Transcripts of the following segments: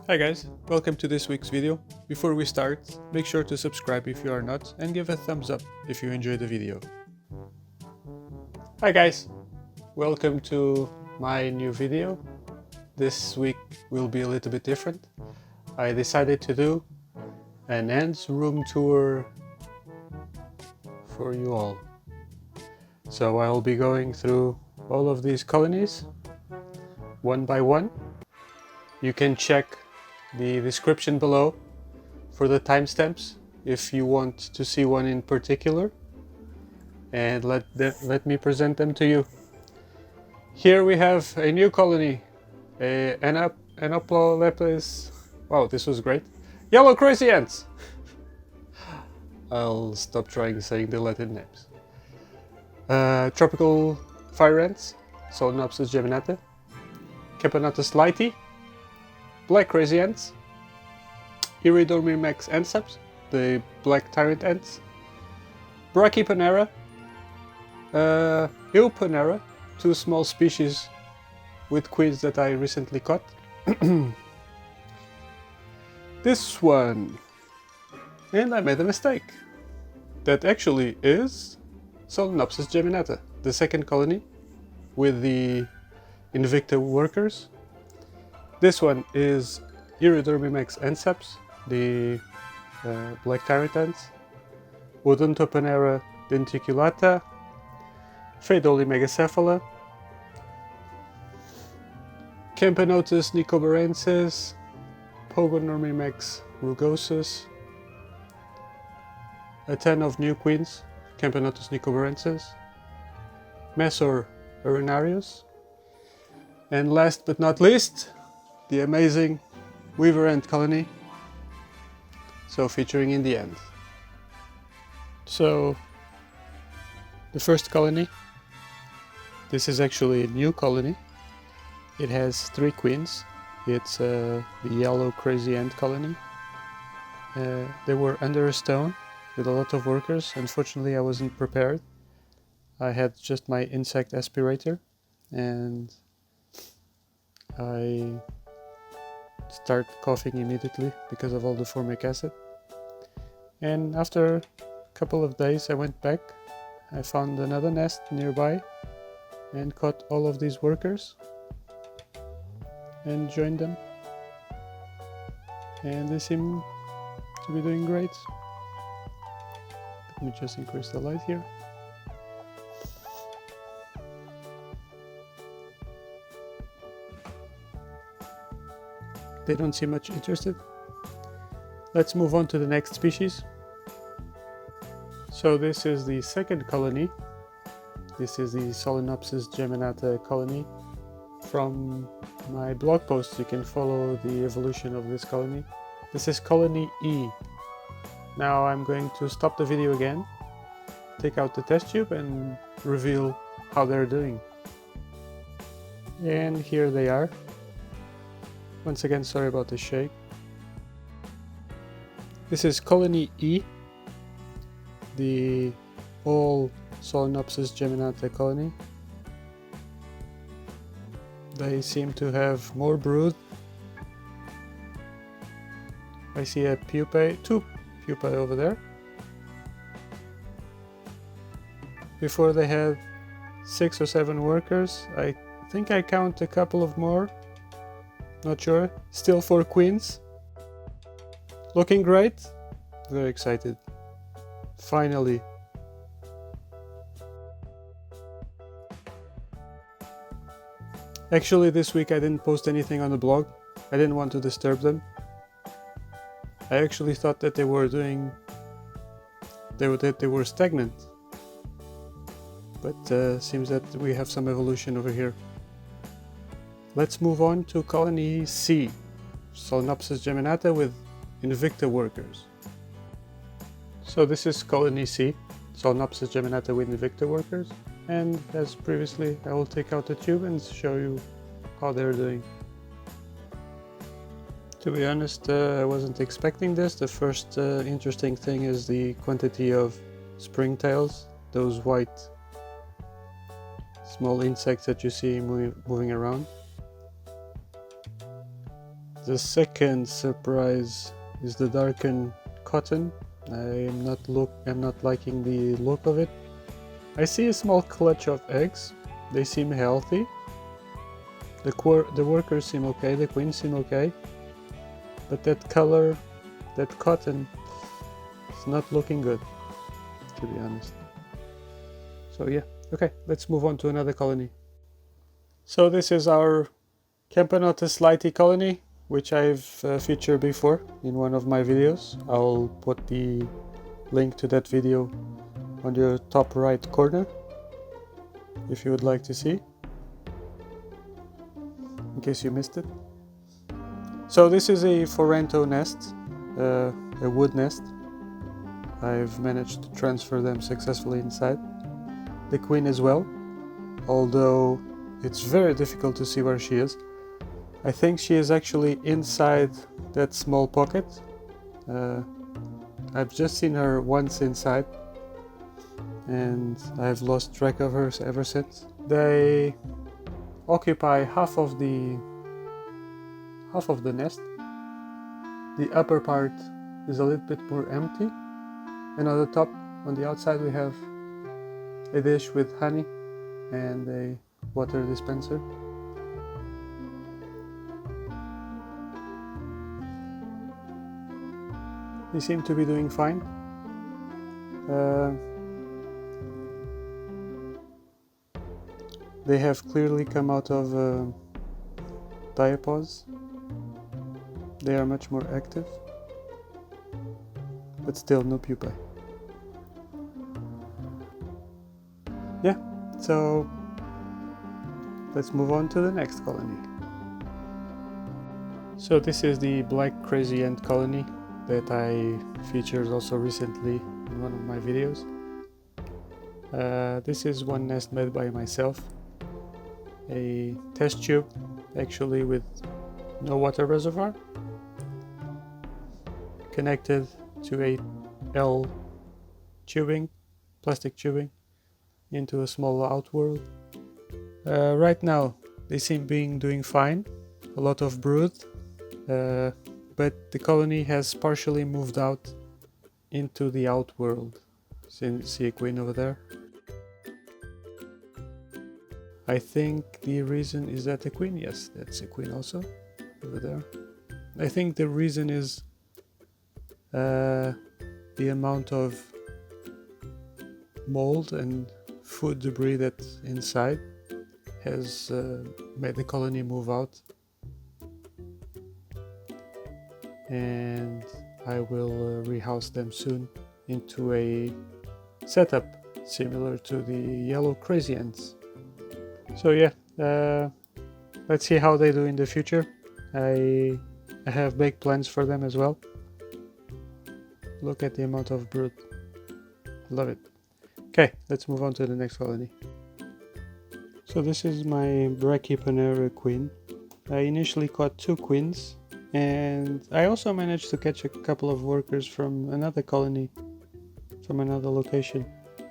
Hi guys, welcome to this week's video. Before we start, make sure to subscribe if you are not and give a thumbs up if you enjoyed the video. Hi guys, welcome to my new video. This week will be a little bit different. I decided to do an ants room tour for you all. So I'll be going through all of these colonies one by one. You can check the description below for the timestamps if you want to see one in particular, and let me present them to you. Here we have a new colony, a Anoplolepis. Wow, this was great. Yellow crazy ants. I'll stop trying saying the Latin names. Tropical fire ants, Solenopsis geminata, Camponotus lighti, black crazy ants, Iridomyrmex anceps, the black tyrant ants, Brachyponera, Oecophylla, two small species with queens that I recently caught. This one, and I made a mistake. That actually is Solenopsis geminata, the second colony with the Invicta workers. This one is Iridomyrmex anceps, the black tyrant ants, Odontoponera denticulata, Pheidole megacephala, Camponotus nicobarensis, Pogonomyrmex rugosus, a ton of new queens, Camponotus nicobarensis, Messor arenarius, and last but not least, the amazing weaver ant colony, so featuring in the end. So the first colony, this is actually a new colony. It has 3 queens. It's the yellow crazy ant colony. They were under a stone with a lot of workers. Unfortunately, I wasn't prepared. I had just my insect aspirator and I start coughing immediately because of all the formic acid. And after a couple of days I went back, I found another nest nearby and caught all of these workers and joined them, and they seem to be doing great. Let me just increase the light here. They don't seem much interested. Let's move on to the next species. So this is the second colony. This is the Solenopsis geminata colony. From my blog post you can follow the evolution of this colony. This is colony E. Now I'm going to stop the video again, take out the test tube and reveal how they're doing. And here they are. Once again, sorry about the shake. This is colony E, the all Solenopsis geminata colony. They seem to have more brood. I see a pupae, 2 pupae over there. Before they had 6 or 7 workers. I think I count a couple of more. Not sure. Still 4 queens. Looking great. Very excited. Finally. Actually, this week I didn't post anything on the blog. I didn't want to disturb them. I actually thought that they were stagnant. But seems that we have some evolution over here. Let's move on to colony C, Solenopsis geminata with Invicta workers. So this is colony C, Solenopsis geminata with Invicta workers, and as previously I will take out the tube and show you how they're doing. To be honest, I wasn't expecting this. The first interesting thing is the quantity of springtails, those white small insects that you see moving around. The second surprise is the darkened cotton. I'm not liking the look of it. I see a small clutch of eggs. They seem healthy. The workers seem okay, the queens seem okay. But that color, that cotton, is not looking good, to be honest. So yeah, okay, let's move on to another colony. So this is our Camponotus lighti colony, which I've featured before in one of my videos. I'll put the link to that video on your top right corner if you would like to see, in case you missed it. So this is a Forento nest, a wood nest. I've managed to transfer them successfully inside. The queen as well, although it's very difficult to see where she is. I think she is actually inside that small pocket. I've just seen her once inside and I've lost track of her ever since. They occupy half of the nest. The upper part is a little bit more empty, and on the top, on the outside, we have a dish with honey and a water dispenser. They seem to be doing fine. They have clearly come out of diapause. They are much more active, but still no pupae. Yeah, so let's move on to the next colony. So this is the black crazy ant colony that I featured also recently in one of my videos. This is one nest made by myself. A test tube, actually, with no water reservoir, connected to a L tubing, plastic tubing, into a small outworld. Right now they seem being doing fine, a lot of brood, but the colony has partially moved out into the outworld. See a queen over there? I think the reason is that the queen, yes, that's a queen also, over there. I think the reason is the amount of mold and food debris that's inside has made the colony move out. And I will rehouse them soon into a setup similar to the yellow crazy ants. So yeah, let's see how they do in the future. I have big plans for them as well. Look at the amount of brood. Love it. Okay, let's move on to the next colony. So this is my Brachyponera queen. I initially caught 2 queens, and I also managed to catch a couple of workers from another colony, from another location,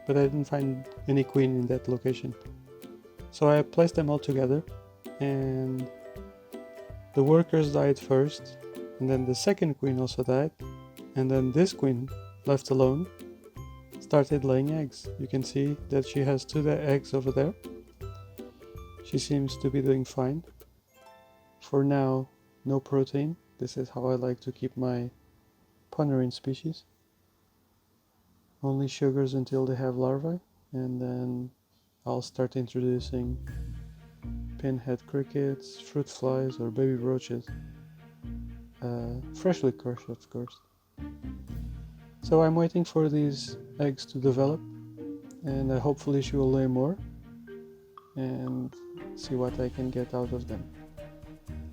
but I didn't find any queen in that location. So I placed them all together, and the workers died first, and then the second queen also died, and then this queen, left alone, started laying eggs. You can see that she has 2 eggs over there. She seems to be doing fine. For now, no protein. This is how I like to keep my Ponerine species. Only sugars until they have larvae, and then I'll start introducing pinhead crickets, fruit flies, or baby roaches. Freshly crushed, of course. So I'm waiting for these eggs to develop, and hopefully she will lay more and see what I can get out of them.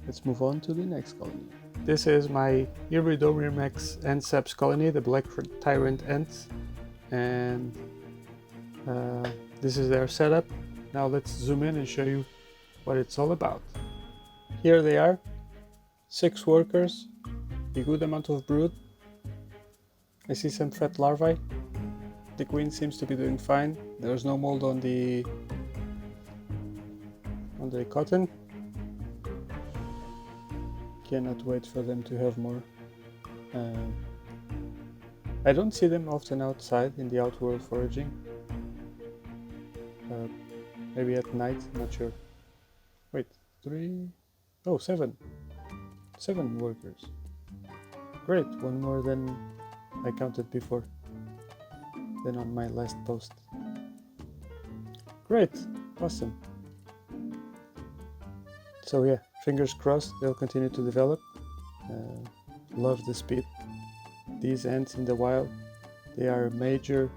Let's move on to the next colony. This is my Iridomyrmex anceps colony, the black tyrant ants, and this is their setup. Now let's zoom in and show you what it's all about. Here they are, 6 workers, a good amount of brood. I see some fat larvae. The queen seems to be doing fine. There's no mold on the cotton. Cannot wait for them to have more. I don't see them often outside in the outworld foraging. Maybe at night, not sure. Wait, 3... oh, 7. 7 workers. Great, one more than I counted before. Than on my last post. Great, awesome. So yeah, fingers crossed they'll continue to develop. Love the speed. These ants in the wild, they are a major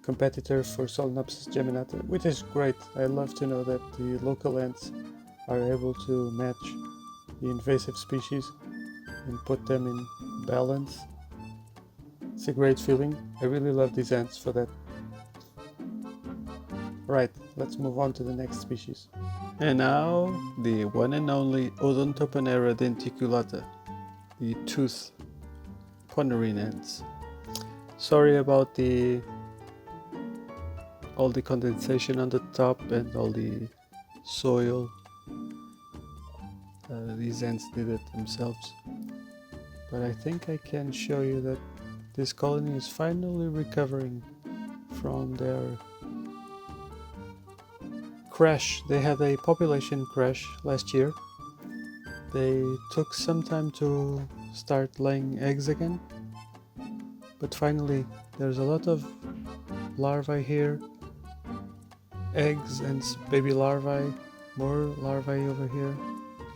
competitor for Solenopsis geminata, which is great. I love to know that the local ants are able to match the invasive species and put them in balance. It's a great feeling. I really love these ants for that. Right, let's move on to the next species. And now, the one and only Odontoponera denticulata, the tooth Ponerine ants. Sorry about all the condensation on the top and all the soil. These ants did it themselves. But I think I can show you that this colony is finally recovering from their crash. They had a population crash last year. They took some time to start laying eggs again, but finally there's a lot of larvae here, eggs and baby larvae, more larvae over here,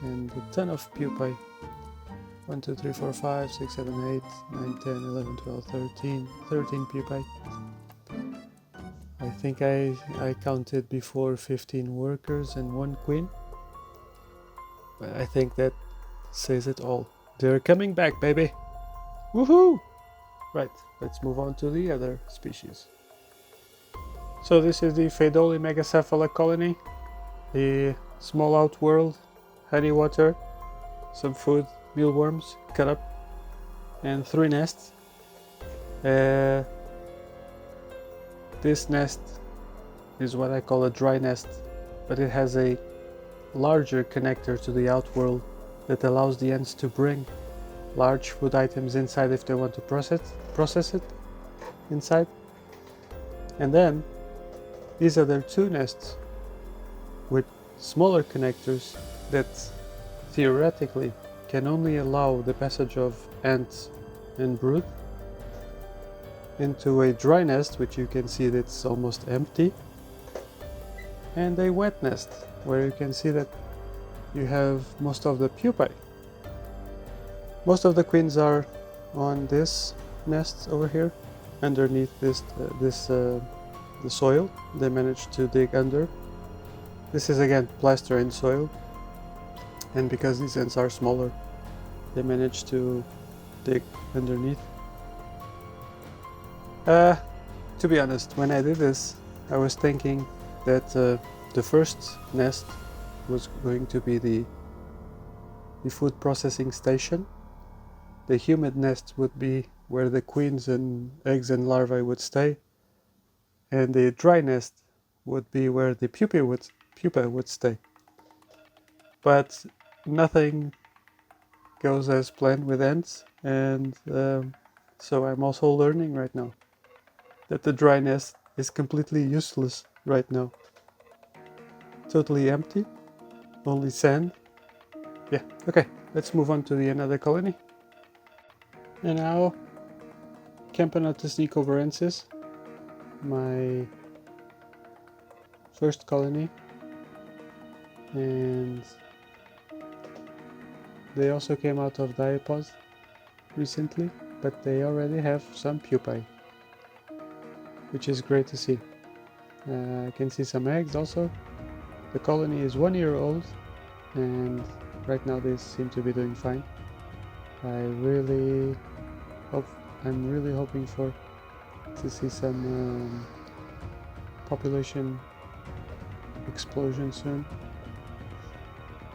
and a ton of pupae. 1, 2, 3, 4, 5, 6, 7, 8, 9, 10, 11, 12, 13 pupae. I think I counted before 15 workers and 1 queen, but I think that says it all. They're coming back, baby! Woohoo! Right, let's move on to the other species. So this is the Pheidole megacephala colony, the small outworld, honey water, some food, mealworms cut up, and 3 nests. This nest is what I call a dry nest, but it has a larger connector to the outworld that allows the ants to bring large food items inside if they want to process it inside. And then these are their 2 nests with smaller connectors that theoretically can only allow the passage of ants and brood into a dry nest, which you can see that's almost empty, and a wet nest where you can see that you have most of the pupae. Most of the queens are on this nest over here, underneath the soil. They managed to dig under. This is again plaster and soil, and because these ants are smaller, they managed to dig underneath. To be honest, when I did this, I was thinking that the first nest was going to be the food processing station. The humid nest would be where the queens and eggs and larvae would stay, and the dry nest would be where the pupae would stay. But nothing goes as planned with ants, and so I'm also learning right now that the dry nest is completely useless right now. Totally empty, only sand. Yeah, okay, let's move on to the another colony. And now, Camponotus nicobarensis, my first colony, and they also came out of diapause recently, but they already have some pupae, which is great to see. I can see some eggs also. The colony is 1 year old, and right now they seem to be doing fine. I'm really hoping to see some population explosion soon.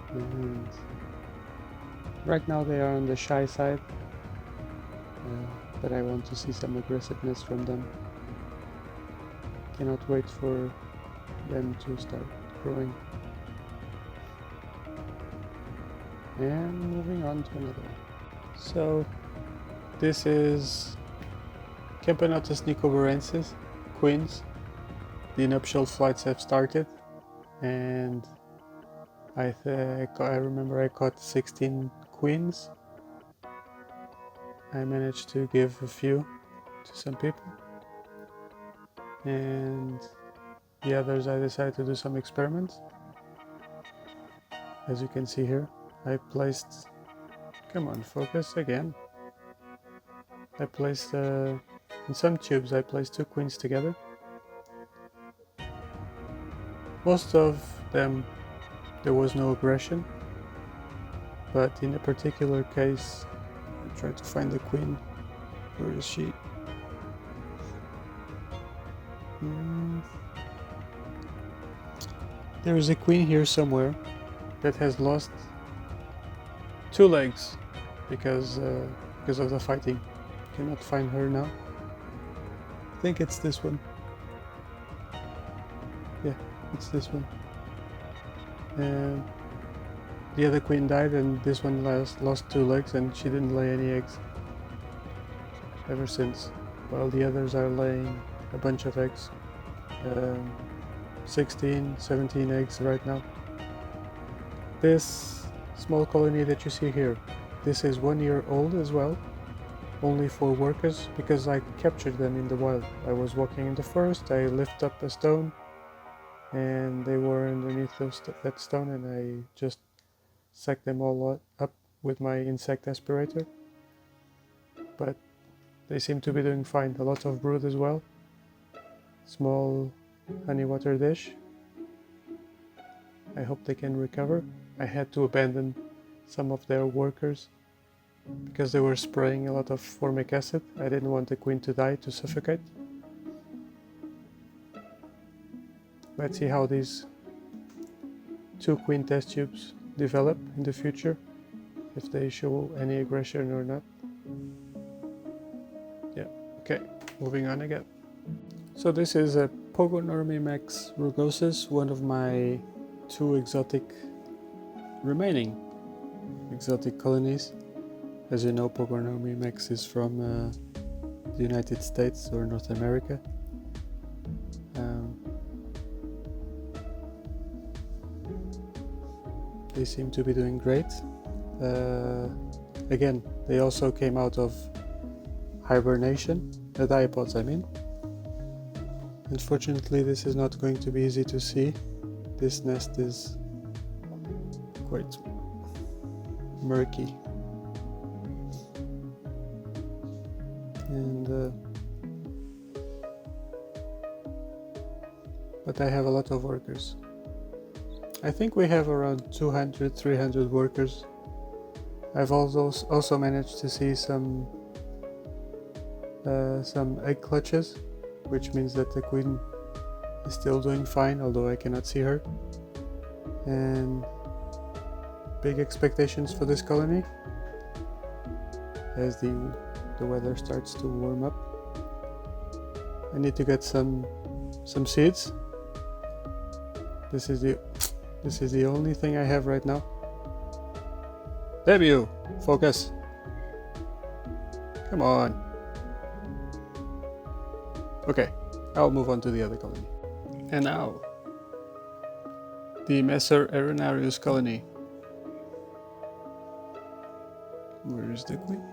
And right now they are on the shy side, but I want to see some aggressiveness from them. Cannot wait for them to start growing. And moving on to another one. So this is Camponotus nicobarensis, queens. The nuptial flights have started, and I remember I caught 16 queens. I managed to give a few to some people, and the others I decided to do some experiments. As you can see here, I placed, come on, focus again. I placed, in some tubes I placed 2 queens together. Most of them there was no aggression, but in a particular case, I tried to find the queen. Where is she? There is a queen here somewhere that has lost 2 legs because of the fighting. Cannot find her now. I think it's this one. Yeah, it's this one. The other queen died, and this one lost 2 legs, and she didn't lay any eggs ever since, while the others are laying a bunch of eggs. 16, 17 eggs right now. This small colony that you see here, this is 1 year old as well, only for workers, because I captured them in the wild. I was walking in the forest, I lift up a stone, and they were underneath that stone, and I just sucked them all up with my insect aspirator. But they seem to be doing fine. A lot of brood as well. Small honey water dish. I hope they can recover. I had to abandon some of their workers because they were spraying a lot of formic acid. I didn't want the queen to die, to suffocate. Let's see how these 2 queen test tubes develop in the future, if they show any aggression or not. Yeah, okay, moving on again. So this is a Pogonomyrmex rugosus, one of my 2 remaining exotic colonies. As you know, Pogonomyrmex is from the United States or North America. They seem to be doing great. Again, they also came out of hibernation, the diapods I mean. Unfortunately, this is not going to be easy to see. This nest is quite murky. But I have a lot of workers. I think we have around 200-300 workers. I've also managed to see some egg clutches, which means that the queen is still doing fine, although I cannot see her. And big expectations for this colony as the weather starts to warm up. I need to get some seeds. This is the only thing I have right now. Debut! Focus! Come on! Okay, I'll move on to the other colony. And now, the Messor arenarius colony. Where is the queen?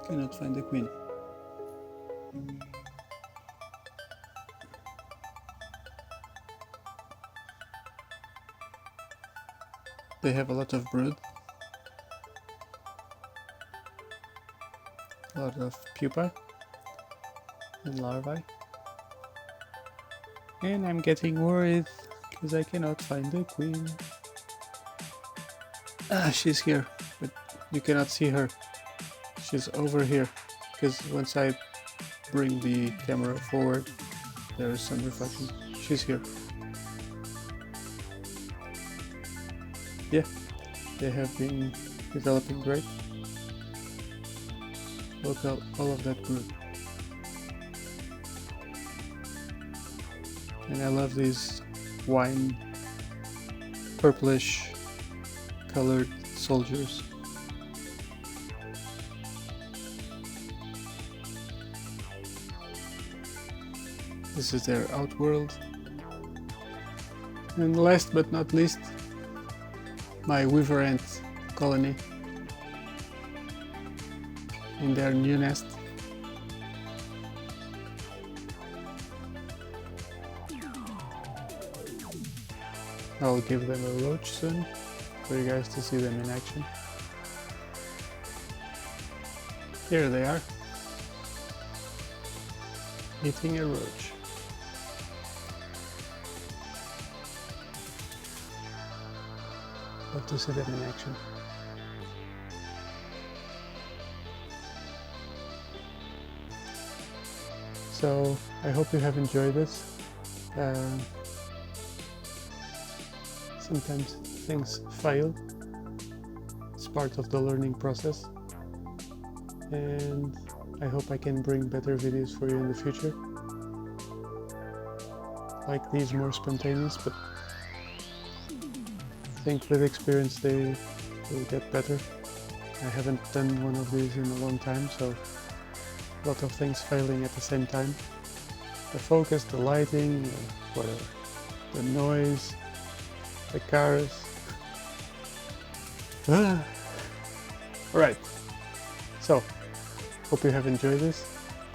Cannot find the queen. They have a lot of brood, a lot of pupae and larvae, and I'm getting worried because I cannot find the queen. She's here, but you cannot see her. She's over here, because once I bring the camera forward, there is some reflection. She's here. Yeah, they have been developing great. Look at all of that brood. And I love these wine purplish colored soldiers. This is their outworld. And last but not least, my weaver ant colony in their new nest. I'll give them a roach soon for you guys to see them in action. Here they are, eating a roach. Love to see them in action. So I hope you have enjoyed this. Sometimes things fail. It's part of the learning process. And I hope I can bring better videos for you in the future. Like these, more spontaneous, but I think with experience they will get better. I haven't done one of these in a long time, so a lot of things failing at the same time. The focus, the lighting, whatever. The noise, the cars. Alright, so hope you have enjoyed this,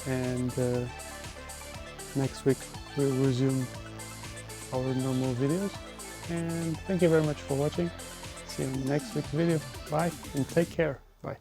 and next week we'll resume our normal videos, and thank you very much for watching. See you in the next week's video. Bye and take care. Bye.